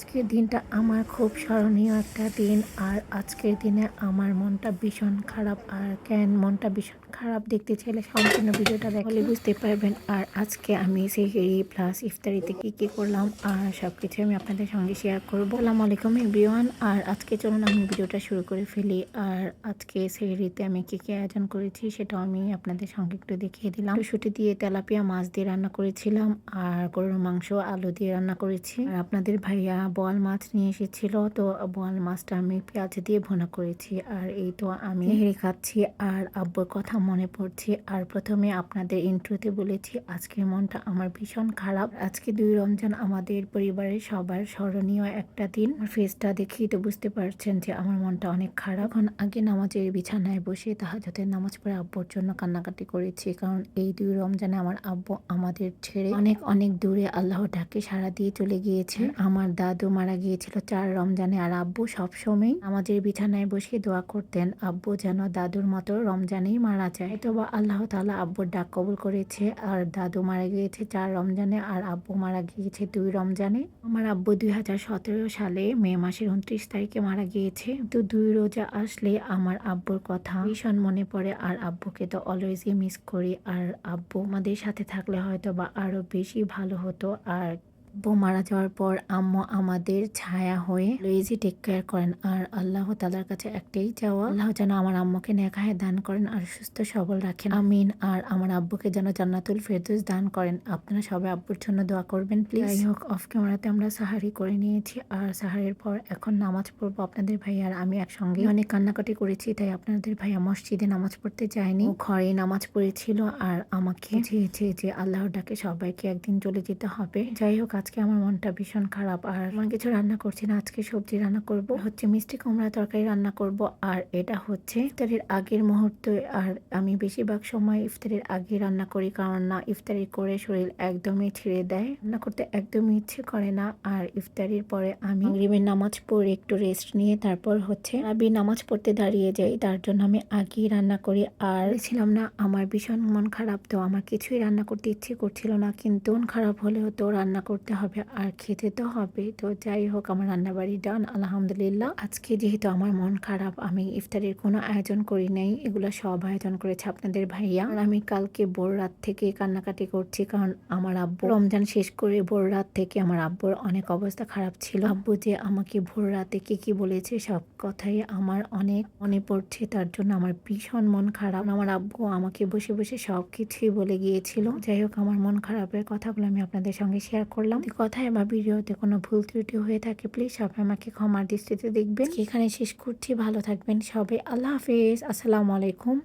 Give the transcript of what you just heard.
আজকের দিনটা আমার খুব স্মরণীয় একটা দিন। আর আজকের দিনে আমার মনটা ভীষণ খারাপ। আর কেন মনটা ভীষণ খারাপ দেখতে চাইলে সম্পূর্ণ ভিডিওটা দেখলে বুঝতে পারবেন। আর আজকে আমি সেহরি প্লাস ইফতারিতে কি করলাম আর সবকিছু আমি আপনাদের সঙ্গে শেয়ার করবো। আসসালামু আলাইকুম এভরিওয়ান। আর আজকে চলুন আমি ভিডিওটা শুরু করে ফেলি। আর আজকে সেহরিতে আমি কি আয়োজন করেছি সেটাও আমি আপনাদের সঙ্গে একটু দেখিয়ে দিলাম। শুটি দিয়ে তেলাপিয়া মাছ দিয়ে রান্না করেছিলাম আর গরুর মাংস আলু দিয়ে রান্না করেছি। আর আপনাদের ভাইয়া বোয়াল মাছ নিয়ে এসেছিল, তো বোয়াল মাছটা আমি পেঁয়াজ দিয়ে ভুনা করেছি। আর এই তো আমি সেহরি খাচ্ছি আর আব্বুর কথা মনে পড়ছে। আর প্রথমে আপনাদের ইন্ট্রোতে বলেছি আজকের মনটা আমার ভীষণ খারাপ। আজকে 2 রমজান আমাদের পরিবারের সবার স্মরণীয় একটা দিন। ফেসটা দেখেই তো বুঝতে পারছেন যে আমার মনটা অনেক খারাপ। এখন আগে নামাজের বিছানায় বসে তাহাজ্জুদের নামাজ পড়ে আব্বুর জন্য কান্নাকাটি করেছি, কারণ এই 2 রমজানে আমার আব্বু আমাদের ছেড়ে অনেক অনেক দূরে আল্লাহর ডাকে সাড়া দিয়ে চলে গিয়েছে। আমার দাদু মারা গিয়েছিল 4 রমজানে। আর আব্বু সবসময় আমাদের বিছানায় বসে দোয়া করতেন আব্বু যেন দাদুর মতো রমজানেই মারা যায়। তো আল্লাহ তাআলা আব্বুর ডাক কবুল করেছে। আর দাদু মারা গিয়েছে 4 রমজানে আর আব্বু মারা গিয়েছে 2 রমজানে। আমার আব্বু 2017 সালে মে মাসের 29 তারিখে মারা গিয়েছে। তো 2 রোজা আসলে আমার আব্বুর কথা ভীষণ মনে পড়ে। আর আব্বুকে তো অলওয়েজই মিস করি। আর আব্বু আমাদের সাথে থাকলে হয়তো বা আরো বেশি ভালো হতো। আর আব্বু মারা যাওয়ার পর আম্মু আমাদের ছায়া হয়ে অলওয়েজই টেক কেয়ার করেন। আর আল্লাহ তাআলার কাছে একটাই চাওয়া, আল্লাহ যেন আমার আম্মুকে নেক হায়াত দান করেন আর সুস্থ সবল রাখেন, আমিন। আর আমার আব্বুকে যেন জান্নাতুল ফেরদৌস দান করেন। আপনারা সবাই আব্বুর জন্য দোয়া করবেন প্লিজ। যাই হোক, অফ ক্যামেরাতে আমরা সাহারি করে নিয়েছি। আর সাহারির পর এখন নামাজ পড়বো। আপনাদের ভাই আর আমি একসঙ্গে অনেক কান্নাকাটি করেছি, তাই আপনাদের ভাইয়া মসজিদে নামাজ পড়তে যায়নি, ঘরে নামাজ পড়েছিল। আর আমাকে চেয়েছে যে আল্লাহর ডাকে সবাইকে একদিন চলে যেতে হবে। যাই হোক, আজকে আমার মনটা ভীষণ খারাপ। আর আমার কিছু রান্না করছি না, আজকে সবজি রান্না করব, হচ্ছে মিষ্টি কুমড়া তরকারি রান্না করব। আর এটা হচ্ছে ইফতারের আগের মুহূর্ত। আর আমি বেশিরভাগ সময় ইফতারের আগে রান্না করি, কারণ না ইফতারি করে শরীর একদমই ছেড়ে দেয়, রান্না করতে একদমই ইচ্ছে করে না। আর ইফতারির পরে আমি মাগরিবের নামাজ পড়ে একটু রেস্ট নিয়ে তারপর হচ্ছে আমি নামাজ পড়তে দাঁড়িয়ে যাই, তার জন্য আমি আগেই রান্না করি। আর ছিলাম না আমার ভীষণ মন খারাপ, তো আমার কিছুই রান্না করতে ইচ্ছে করছিল না, কিন্তু মন খারাপ হলেও তো রান্না করতে হবে আর খেতে তো হবে। তো যাই হোক, আমার রান্নাবাড়ি ডান আলহামদুলিল্লাহ। আজকে যেহেতু আমার মন খারাপ, আমি ইফতারের কোনো আয়োজন করি নাই, এগুলো সব আয়োজন করেছে আপনাদের ভাইয়া। আর আমি কালকে ভোর রাত থেকে কান্নাকাটি করছি, কারণ আমার আব্বু রমজান শেষ করে ভোর রাত থেকে আমার আব্বুর অনেক অবস্থা খারাপ ছিল। আব্বু যে আমাকে ভোর রাতে কি বলেছে সব কথাই আমার অনেক মনে পড়ছে, তার জন্য আমার ভীষণ মন খারাপ। আমার আব্বু আমাকে বসে বসে সব কিছুই বলে গিয়েছিল। যাই হোক, আমার মন খারাপের কথাগুলো আমি আপনাদের সঙ্গে শেয়ার করলাম। কথায় বা ভিডিওতে কোনো ভুল ত্রুটি হয়ে থাকে প্লিজ সবাই আমাকে ক্ষমার দৃষ্টিতে দেখবেন। এখানে শেষ করছি, ভালো থাকবেন সবাই, আল্লাহ হাফেজ, আসসালামু আলাইকুম।